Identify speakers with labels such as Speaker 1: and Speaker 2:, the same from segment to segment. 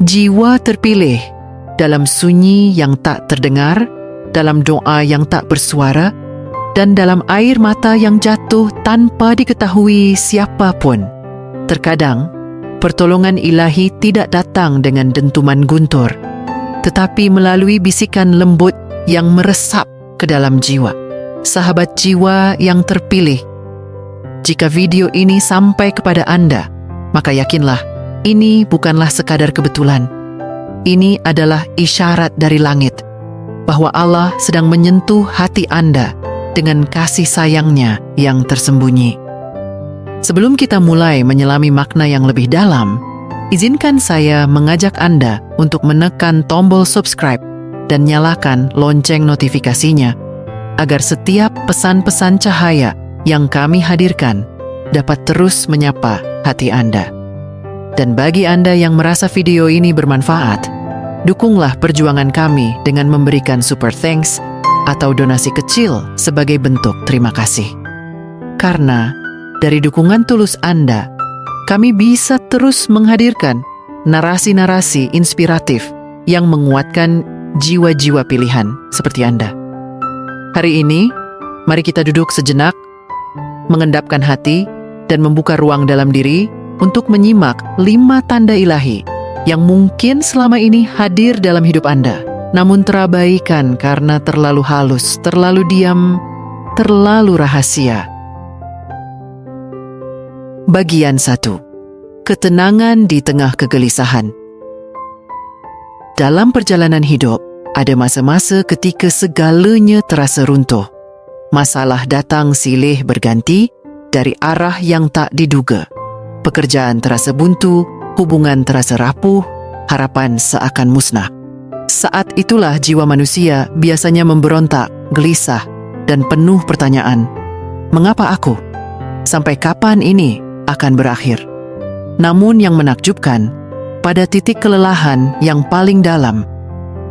Speaker 1: Jiwa terpilih dalam sunyi yang tak terdengar, dalam doa yang tak bersuara, dan dalam air mata yang jatuh tanpa diketahui siapapun. Terkadang, pertolongan ilahi tidak datang dengan dentuman guntur, tetapi melalui bisikan lembut yang meresap ke dalam jiwa. Sahabat jiwa yang terpilih, jika video ini sampai kepada Anda, maka yakinlah, ini bukanlah sekadar kebetulan. Ini adalah isyarat dari langit bahwa Allah sedang menyentuh hati Anda dengan kasih sayangnya yang tersembunyi. Sebelum kita mulai menyelami makna yang lebih dalam, izinkan saya mengajak Anda untuk menekan tombol subscribe dan nyalakan lonceng notifikasinya agar setiap pesan-pesan cahaya yang kami hadirkan dapat terus menyapa hati Anda. Dan bagi Anda yang merasa video ini bermanfaat, dukunglah perjuangan kami dengan memberikan super thanks atau donasi kecil sebagai bentuk terima kasih. Karena dari dukungan tulus Anda, kami bisa terus menghadirkan narasi-narasi inspiratif yang menguatkan jiwa-jiwa pilihan seperti Anda. Hari ini, mari kita duduk sejenak, mengendapkan hati, dan membuka ruang dalam diri untuk menyimak 5 tanda ilahi yang mungkin selama ini hadir dalam hidup Anda, namun terabaikan karena terlalu halus, terlalu diam, terlalu rahasia. Bagian 1. Ketenangan di tengah kegelisahan. Dalam perjalanan hidup, ada masa-masa ketika segalanya terasa runtuh. Masalah datang silih berganti dari arah yang tak diduga. Pekerjaan terasa buntu, hubungan terasa rapuh, harapan seakan musnah. Saat itulah jiwa manusia biasanya memberontak, gelisah, dan penuh pertanyaan. Mengapa aku? Sampai kapan ini akan berakhir? Namun yang menakjubkan, pada titik kelelahan yang paling dalam,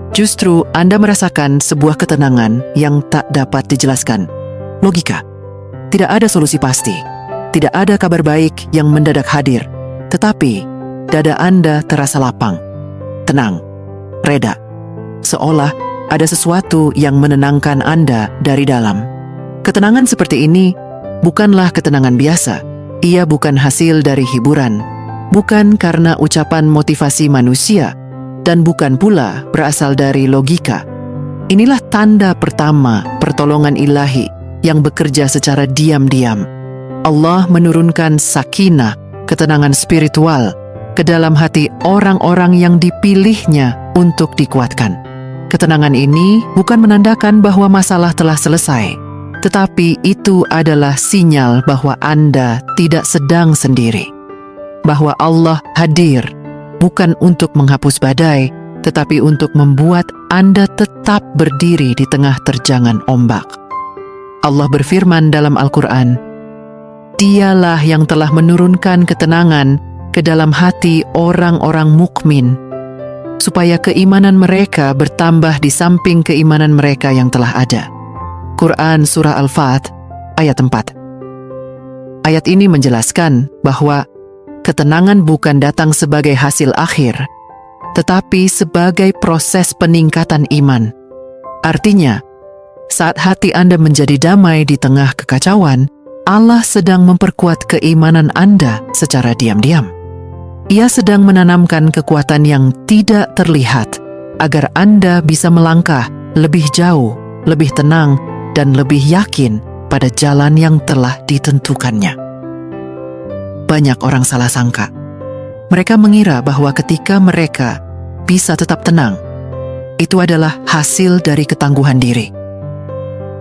Speaker 1: justru Anda merasakan sebuah ketenangan yang tak dapat dijelaskan. Logika. Tidak ada solusi pasti. Tidak ada kabar baik yang mendadak hadir. Tetapi, dada Anda terasa lapang, tenang, reda. Seolah ada sesuatu yang menenangkan Anda dari dalam. Ketenangan seperti ini bukanlah ketenangan biasa. Ia bukan hasil dari hiburan, bukan karena ucapan motivasi manusia, dan bukan pula berasal dari logika. Inilah tanda pertama pertolongan ilahi yang bekerja secara diam-diam. Allah menurunkan sakinah, ketenangan spiritual, ke dalam hati orang-orang yang dipilihnya untuk dikuatkan. Ketenangan ini bukan menandakan bahwa masalah telah selesai, tetapi itu adalah sinyal bahwa Anda tidak sedang sendiri. Bahwa Allah hadir bukan untuk menghapus badai, tetapi untuk membuat Anda tetap berdiri di tengah terjangan ombak. Allah berfirman dalam Al-Quran, Dialah yang telah menurunkan ketenangan ke dalam hati orang-orang mukmin, supaya keimanan mereka bertambah di samping keimanan mereka yang telah ada. Quran Surah Al-Fat, ayat 4. Ayat ini menjelaskan bahwa ketenangan bukan datang sebagai hasil akhir, tetapi sebagai proses peningkatan iman. Artinya, saat hati Anda menjadi damai di tengah kekacauan, Allah sedang memperkuat keimanan Anda secara diam-diam. Ia sedang menanamkan kekuatan yang tidak terlihat agar Anda bisa melangkah lebih jauh, lebih tenang, dan lebih yakin pada jalan yang telah ditentukannya. Banyak orang salah sangka. Mereka mengira bahwa ketika mereka bisa tetap tenang, itu adalah hasil dari ketangguhan diri.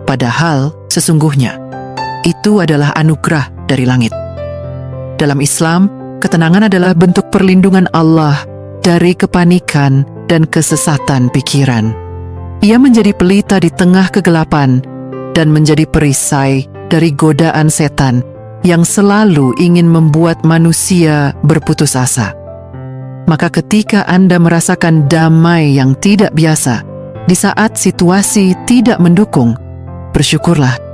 Speaker 1: Padahal sesungguhnya itu adalah anugerah dari langit. Dalam Islam, ketenangan adalah bentuk perlindungan Allah dari kepanikan dan kesesatan pikiran. Ia menjadi pelita di tengah kegelapan dan menjadi perisai dari godaan setan yang selalu ingin membuat manusia berputus asa. Maka ketika Anda merasakan damai yang tidak biasa, di saat situasi tidak mendukung, bersyukurlah.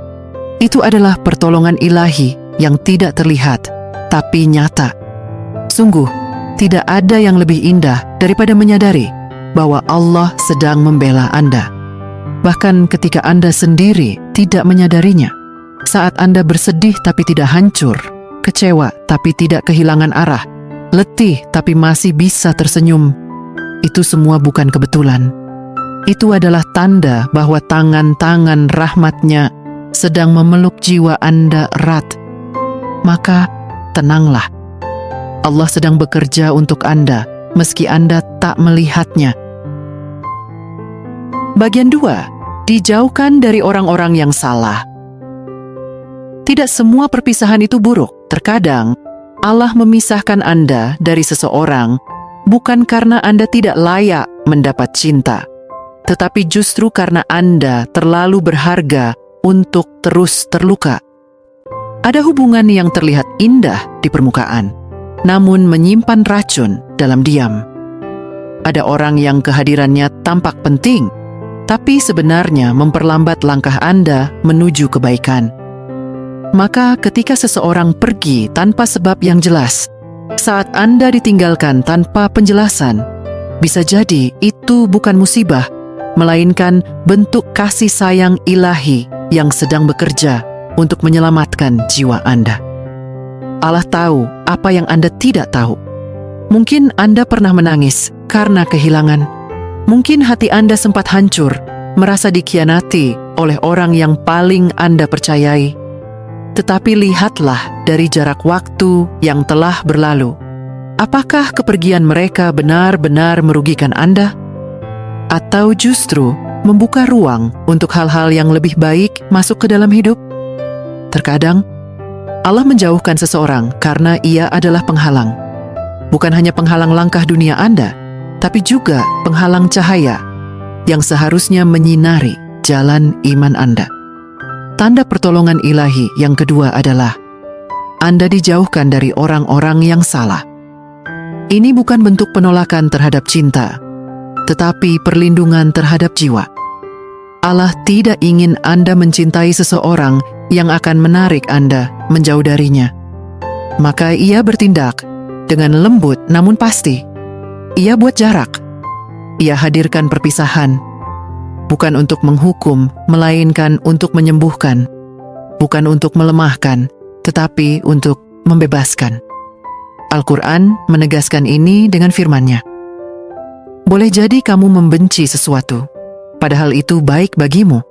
Speaker 1: Itu adalah pertolongan ilahi yang tidak terlihat, tapi nyata. Sungguh, tidak ada yang lebih indah daripada menyadari bahwa Allah sedang membela Anda. Bahkan ketika Anda sendiri tidak menyadarinya, saat Anda bersedih tapi tidak hancur, kecewa tapi tidak kehilangan arah, letih tapi masih bisa tersenyum, itu semua bukan kebetulan. Itu adalah tanda bahwa tangan-tangan rahmat-Nya sedang memeluk jiwa Anda erat. Maka tenanglah. Allah sedang bekerja untuk Anda, meski Anda tak melihatnya. Bagian 2, dijauhkan dari orang-orang yang salah. Tidak semua perpisahan itu buruk. Terkadang, Allah memisahkan Anda dari seseorang bukan karena Anda tidak layak mendapat cinta, tetapi justru karena Anda terlalu berharga untuk terus terluka. Ada hubungan yang terlihat indah di permukaan, namun menyimpan racun dalam diam. Ada orang yang kehadirannya tampak penting, tapi sebenarnya memperlambat langkah Anda menuju kebaikan. Maka ketika seseorang pergi tanpa sebab yang jelas, saat Anda ditinggalkan tanpa penjelasan, bisa jadi itu bukan musibah, melainkan bentuk kasih sayang ilahi yang sedang bekerja untuk menyelamatkan jiwa Anda. Allah tahu apa yang Anda tidak tahu. Mungkin Anda pernah menangis karena kehilangan. Mungkin hati Anda sempat hancur, merasa dikhianati oleh orang yang paling Anda percayai. Tetapi lihatlah dari jarak waktu yang telah berlalu. Apakah kepergian mereka benar-benar merugikan Anda? Atau justru membuka ruang untuk hal-hal yang lebih baik masuk ke dalam hidup? Terkadang, Allah menjauhkan seseorang karena ia adalah penghalang. Bukan hanya penghalang langkah dunia Anda, tapi juga penghalang cahaya yang seharusnya menyinari jalan iman Anda. Tanda pertolongan ilahi yang kedua adalah Anda dijauhkan dari orang-orang yang salah. Ini bukan bentuk penolakan terhadap cinta, tetapi perlindungan terhadap jiwa. Allah tidak ingin Anda mencintai seseorang yang akan menarik Anda menjauh darinya. Maka ia bertindak dengan lembut namun pasti. Ia buat jarak. Ia hadirkan perpisahan, bukan untuk menghukum, melainkan untuk menyembuhkan. Bukan untuk melemahkan, tetapi untuk membebaskan. Al-Quran menegaskan ini dengan firman-Nya. Boleh jadi kamu membenci sesuatu, padahal itu baik bagimu.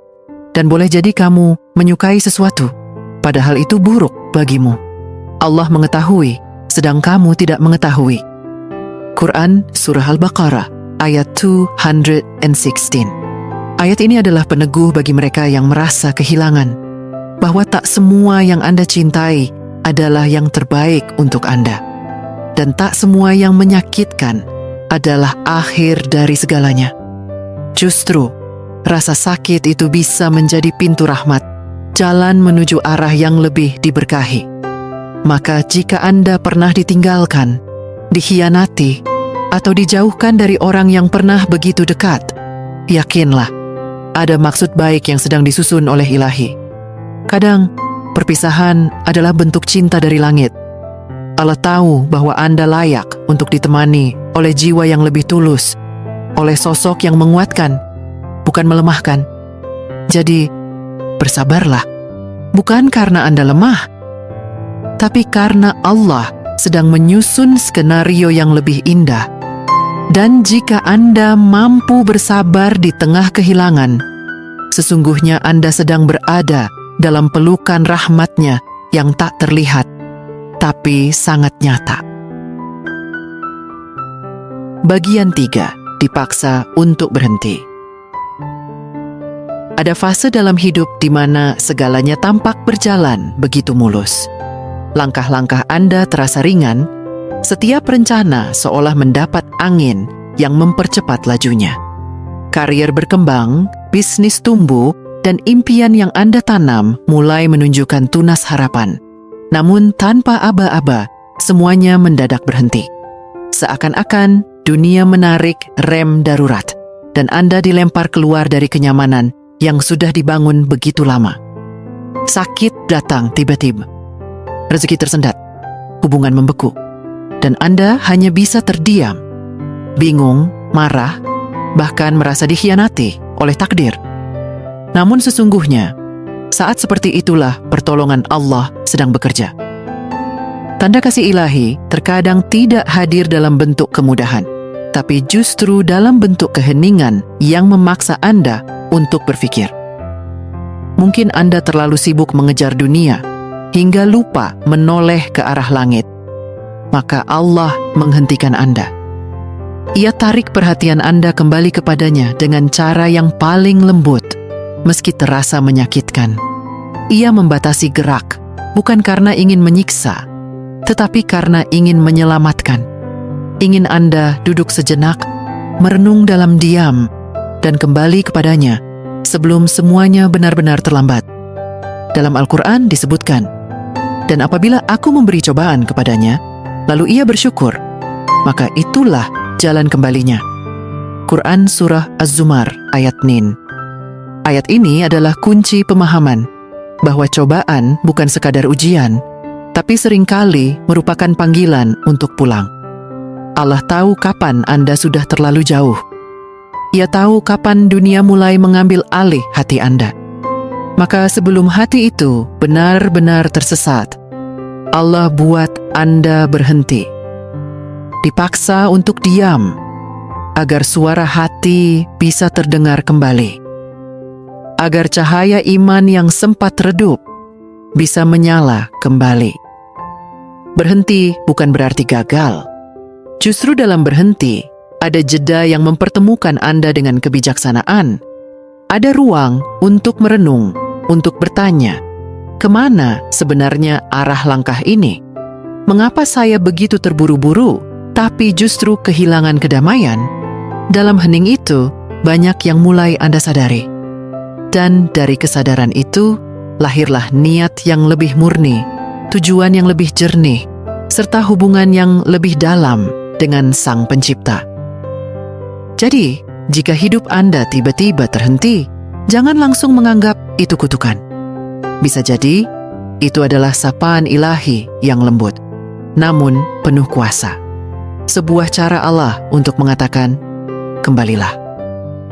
Speaker 1: Dan boleh jadi kamu menyukai sesuatu, padahal itu buruk bagimu. Allah mengetahui, sedang kamu tidak mengetahui. Quran Surah Al-Baqarah ayat 216. Ayat ini adalah peneguh bagi mereka yang merasa kehilangan, bahwa tak semua yang Anda cintai adalah yang terbaik untuk Anda. Dan tak semua yang menyakitkan adalah akhir dari segalanya. Justru, rasa sakit itu bisa menjadi pintu rahmat, jalan menuju arah yang lebih diberkahi. Maka jika Anda pernah ditinggalkan, dikhianati, atau dijauhkan dari orang yang pernah begitu dekat, yakinlah, ada maksud baik yang sedang disusun oleh Ilahi. Kadang, perpisahan adalah bentuk cinta dari langit. Allah tahu bahwa Anda layak untuk ditemani oleh jiwa yang lebih tulus, oleh sosok yang menguatkan, bukan melemahkan. Jadi, bersabarlah. Bukan karena Anda lemah, tapi karena Allah sedang menyusun skenario yang lebih indah. Dan jika Anda mampu bersabar di tengah kehilangan, sesungguhnya Anda sedang berada dalam pelukan rahmat-Nya yang tak terlihat, tapi sangat nyata. Bagian 3, dipaksa untuk berhenti. Ada fase dalam hidup di mana segalanya tampak berjalan begitu mulus. Langkah-langkah Anda terasa ringan, setiap rencana seolah mendapat angin yang mempercepat lajunya. Karier berkembang, bisnis tumbuh, dan impian yang Anda tanam mulai menunjukkan tunas harapan. Namun tanpa aba-aba, semuanya mendadak berhenti. Seakan-akan dunia menarik rem darurat, dan Anda dilempar keluar dari kenyamanan yang sudah dibangun begitu lama. Sakit datang tiba-tiba. Rezeki tersendat, hubungan membeku, dan Anda hanya bisa terdiam, bingung, marah, bahkan merasa dikhianati oleh takdir. Namun sesungguhnya, saat seperti itulah pertolongan Allah sedang bekerja. Tanda kasih ilahi terkadang tidak hadir dalam bentuk kemudahan, tapi justru dalam bentuk keheningan yang memaksa Anda untuk berpikir. Mungkin Anda terlalu sibuk mengejar dunia, hingga lupa menoleh ke arah langit. Maka Allah menghentikan Anda. Ia tarik perhatian Anda kembali kepadanya dengan cara yang paling lembut, meski terasa menyakitkan. Ia membatasi gerak, bukan karena ingin menyiksa, tetapi karena ingin menyelamatkan. Ingin Anda duduk sejenak, merenung dalam diam, dan kembali kepadanya sebelum semuanya benar-benar terlambat. Dalam Al-Quran disebutkan, "Dan apabila aku memberi cobaan kepadanya, lalu ia bersyukur, maka itulah jalan kembalinya." Quran Surah Az-Zumar ayat Nin. Ayat ini adalah kunci pemahaman bahwa cobaan bukan sekadar ujian, tapi seringkali merupakan panggilan untuk pulang. Allah tahu kapan Anda sudah terlalu jauh. Ia tahu kapan dunia mulai mengambil alih hati Anda. Maka sebelum hati itu benar-benar tersesat, Allah buat Anda berhenti. Dipaksa untuk diam, agar suara hati bisa terdengar kembali. Agar cahaya iman yang sempat redup bisa menyala kembali. Berhenti bukan berarti gagal. Justru dalam berhenti, ada jeda yang mempertemukan Anda dengan kebijaksanaan. Ada ruang untuk merenung, untuk bertanya, kemana sebenarnya arah langkah ini? Mengapa saya begitu terburu-buru, tapi justru kehilangan kedamaian? Dalam hening itu, banyak yang mulai Anda sadari. Dan dari kesadaran itu, lahirlah niat yang lebih murni, tujuan yang lebih jernih, serta hubungan yang lebih dalam dengan Sang Pencipta. Jadi, jika hidup Anda tiba-tiba terhenti, jangan langsung menganggap itu kutukan. Bisa jadi, itu adalah sapaan ilahi yang lembut, namun penuh kuasa. Sebuah cara Allah untuk mengatakan, kembalilah.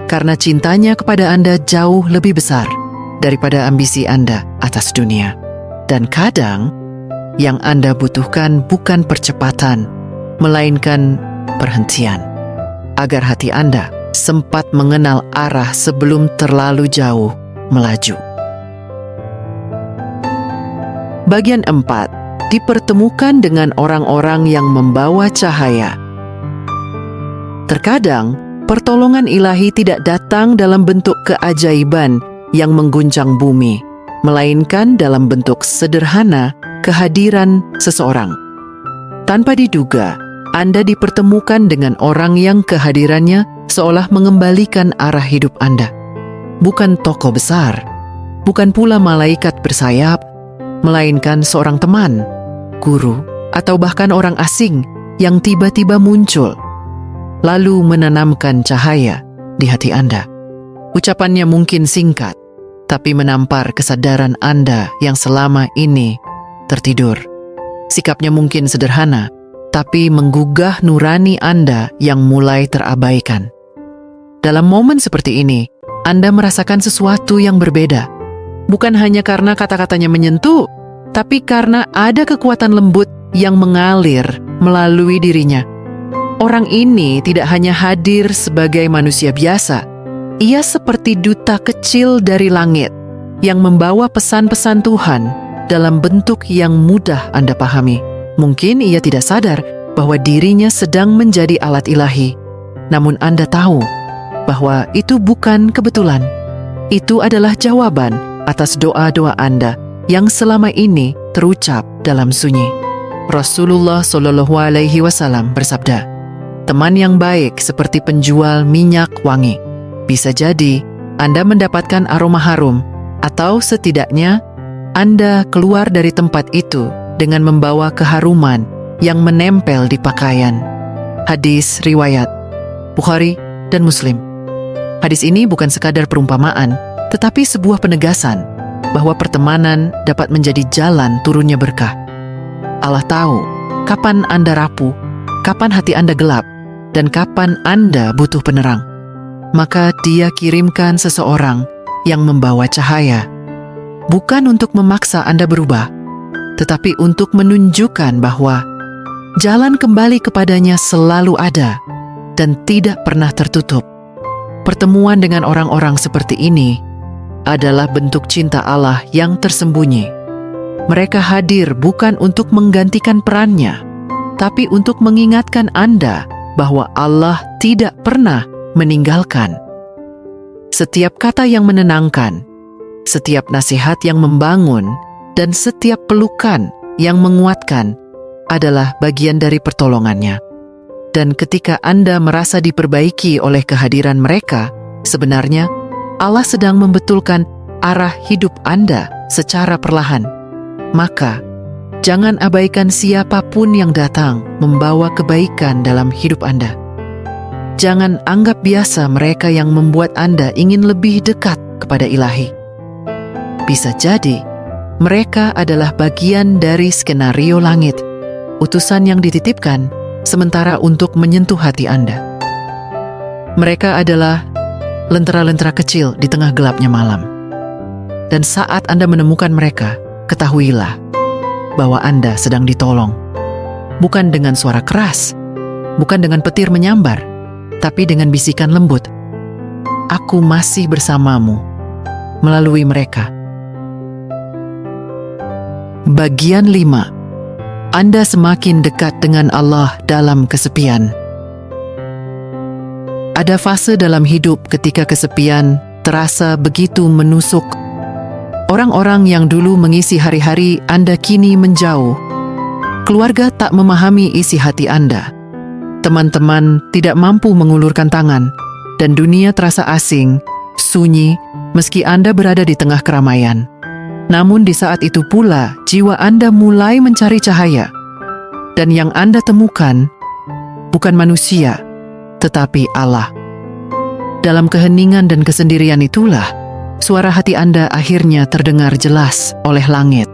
Speaker 1: Karena cintanya kepada Anda jauh lebih besar daripada ambisi Anda atas dunia. Dan kadang, yang Anda butuhkan bukan percepatan, melainkan perhentian. Agar hati Anda sempat mengenal arah sebelum terlalu jauh melaju. Bagian 4. Dipertemukan dengan orang-orang yang membawa cahaya. Terkadang, pertolongan ilahi tidak datang dalam bentuk keajaiban yang mengguncang bumi, melainkan dalam bentuk sederhana kehadiran seseorang. Tanpa diduga, Anda dipertemukan dengan orang yang kehadirannya seolah mengembalikan arah hidup Anda. Bukan tokoh besar, bukan pula malaikat bersayap, melainkan seorang teman, guru, atau bahkan orang asing yang tiba-tiba muncul, lalu menanamkan cahaya di hati Anda. Ucapannya mungkin singkat, tapi menampar kesadaran Anda yang selama ini tertidur. Sikapnya mungkin sederhana, tapi menggugah nurani Anda yang mulai terabaikan. Dalam momen seperti ini, Anda merasakan sesuatu yang berbeda. Bukan hanya karena kata-katanya menyentuh, tapi karena ada kekuatan lembut yang mengalir melalui dirinya. Orang ini tidak hanya hadir sebagai manusia biasa. Ia seperti duta kecil dari langit yang membawa pesan-pesan Tuhan dalam bentuk yang mudah Anda pahami. Mungkin ia tidak sadar bahwa dirinya sedang menjadi alat ilahi. Namun Anda tahu bahwa itu bukan kebetulan. Itu adalah jawaban atas doa-doa Anda yang selama ini terucap dalam sunyi. Rasulullah SAW bersabda, teman yang baik seperti penjual minyak wangi. Bisa jadi Anda mendapatkan aroma harum, atau setidaknya Anda keluar dari tempat itu dengan membawa keharuman yang menempel di pakaian. Hadis riwayat Bukhari dan Muslim. Hadis ini bukan sekadar perumpamaan, tetapi sebuah penegasan bahwa pertemanan dapat menjadi jalan turunnya berkah. Allah tahu kapan Anda rapuh kapan hati Anda gelap dan kapan Anda butuh penerang. Maka Dia kirimkan seseorang yang membawa cahaya, bukan untuk memaksa Anda berubah, tetapi untuk menunjukkan bahwa jalan kembali kepadanya selalu ada dan tidak pernah tertutup. Pertemuan dengan orang-orang seperti ini adalah bentuk cinta Allah yang tersembunyi. Mereka hadir bukan untuk menggantikan perannya, tapi untuk mengingatkan Anda bahwa Allah tidak pernah meninggalkan. Setiap kata yang menenangkan, setiap nasihat yang membangun, dan setiap pelukan yang menguatkan adalah bagian dari pertolongannya. Dan ketika Anda merasa diperbaiki oleh kehadiran mereka, sebenarnya Allah sedang membetulkan arah hidup Anda secara perlahan. Maka, jangan abaikan siapapun yang datang membawa kebaikan dalam hidup Anda. Jangan anggap biasa mereka yang membuat Anda ingin lebih dekat kepada Ilahi. Bisa jadi, mereka adalah bagian dari skenario langit, utusan yang dititipkan sementara untuk menyentuh hati Anda. Mereka adalah lentera-lentera kecil di tengah gelapnya malam. Dan saat Anda menemukan mereka, ketahuilah bahwa Anda sedang ditolong. Bukan dengan suara keras, bukan dengan petir menyambar, tapi dengan bisikan lembut. Aku masih bersamamu melalui mereka. Bagian 5. Anda semakin dekat dengan Allah dalam kesepian. Ada fase dalam hidup ketika kesepian terasa begitu menusuk. Orang-orang yang dulu mengisi hari-hari Anda kini menjauh. Keluarga tak memahami isi hati Anda. Teman-teman tidak mampu mengulurkan tangan, dan dunia terasa asing, sunyi, meski Anda berada di tengah keramaian. Namun di saat itu pula, jiwa Anda mulai mencari cahaya. Dan yang Anda temukan bukan manusia, tetapi Allah. Dalam keheningan dan kesendirian itulah, suara hati Anda akhirnya terdengar jelas oleh langit.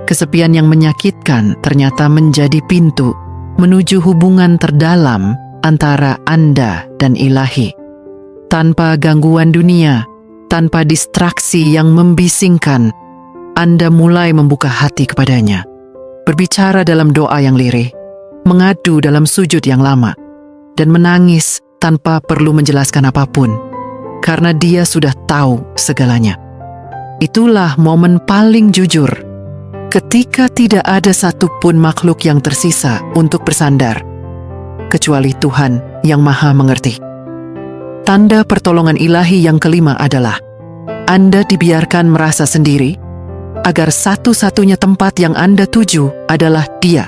Speaker 1: Kesepian yang menyakitkan ternyata menjadi pintu menuju hubungan terdalam antara Anda dan Ilahi. Tanpa gangguan dunia, tanpa distraksi yang membisingkan, Anda mulai membuka hati kepadanya, berbicara dalam doa yang lirih, mengadu dalam sujud yang lama, dan menangis tanpa perlu menjelaskan apapun, karena Dia sudah tahu segalanya. Itulah momen paling jujur, ketika tidak ada satupun makhluk yang tersisa untuk bersandar, kecuali Tuhan yang Maha Mengerti. Tanda pertolongan Ilahi yang kelima adalah Anda dibiarkan merasa sendiri, agar satu-satunya tempat yang Anda tuju adalah Dia.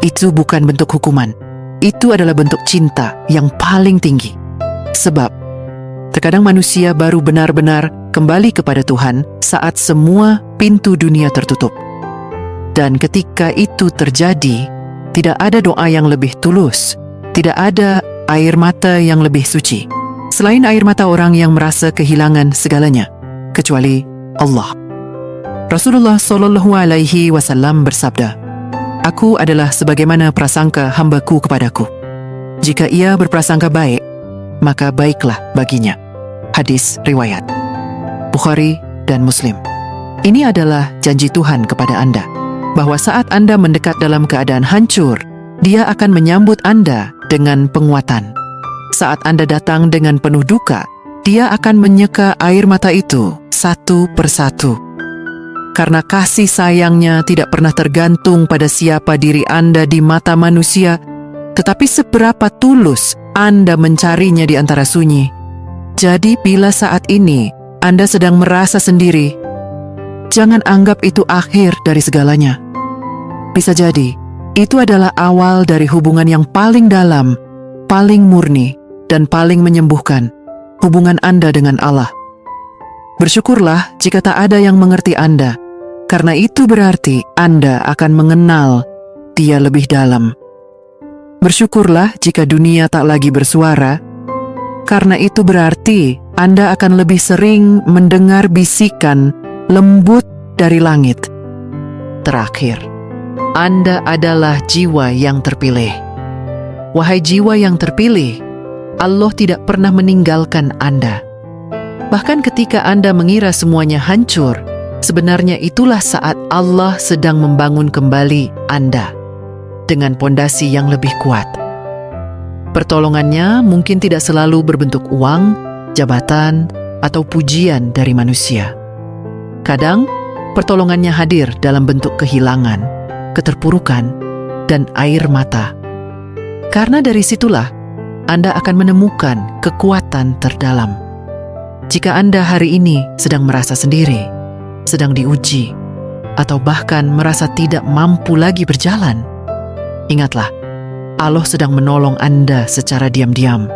Speaker 1: Itu bukan bentuk hukuman. Itu adalah bentuk cinta yang paling tinggi. Sebab, terkadang manusia baru benar-benar kembali kepada Tuhan saat semua pintu dunia tertutup. Dan ketika itu terjadi, tidak ada doa yang lebih tulus, tidak ada air mata yang lebih suci, selain air mata orang yang merasa kehilangan segalanya, kecuali Allah. Rasulullah SAW bersabda, "Aku adalah sebagaimana prasangka hambaku kepadaku. Jika ia berprasangka baik, maka baiklah baginya." Hadis riwayat Bukhari dan Muslim. Ini adalah janji Tuhan kepada Anda, bahwa saat Anda mendekat dalam keadaan hancur, Dia akan menyambut Anda dengan penguatan. Saat Anda datang dengan penuh duka, Dia akan menyeka air mata itu satu persatu. Karena kasih sayangnya tidak pernah tergantung pada siapa diri Anda di mata manusia, tetapi seberapa tulus Anda mencarinya di antara sunyi. Jadi bila saat ini Anda sedang merasa sendiri, jangan anggap itu akhir dari segalanya. Bisa jadi, itu adalah awal dari hubungan yang paling dalam, paling murni, dan paling menyembuhkan, hubungan Anda dengan Allah. Bersyukurlah jika tak ada yang mengerti Anda, karena itu berarti Anda akan mengenal Dia lebih dalam. Bersyukurlah jika dunia tak lagi bersuara, karena itu berarti Anda akan lebih sering mendengar bisikan lembut dari langit. Terakhir, Anda adalah jiwa yang terpilih. Wahai jiwa yang terpilih, Allah tidak pernah meninggalkan Anda. Bahkan ketika Anda mengira semuanya hancur, sebenarnya itulah saat Allah sedang membangun kembali Anda dengan pondasi yang lebih kuat. Pertolongannya mungkin tidak selalu berbentuk uang, jabatan, atau pujian dari manusia. Kadang, pertolongannya hadir dalam bentuk kehilangan, keterpurukan, dan air mata. Karena dari situlah Anda akan menemukan kekuatan terdalam. Jika Anda hari ini sedang merasa sendiri, sedang diuji, atau bahkan merasa tidak mampu lagi berjalan, ingatlah, Allah sedang menolong Anda secara diam-diam,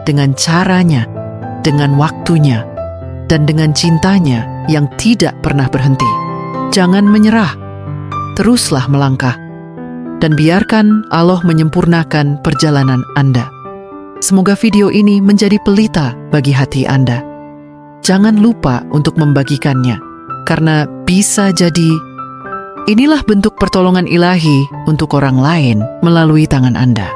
Speaker 1: dengan caranya, dengan waktunya, dan dengan cintanya yang tidak pernah berhenti. Jangan menyerah, teruslah melangkah, dan biarkan Allah menyempurnakan perjalanan Anda. Semoga video ini menjadi pelita bagi hati Anda. Jangan lupa untuk membagikannya, karena bisa jadi inilah bentuk pertolongan ilahi untuk orang lain melalui tangan Anda.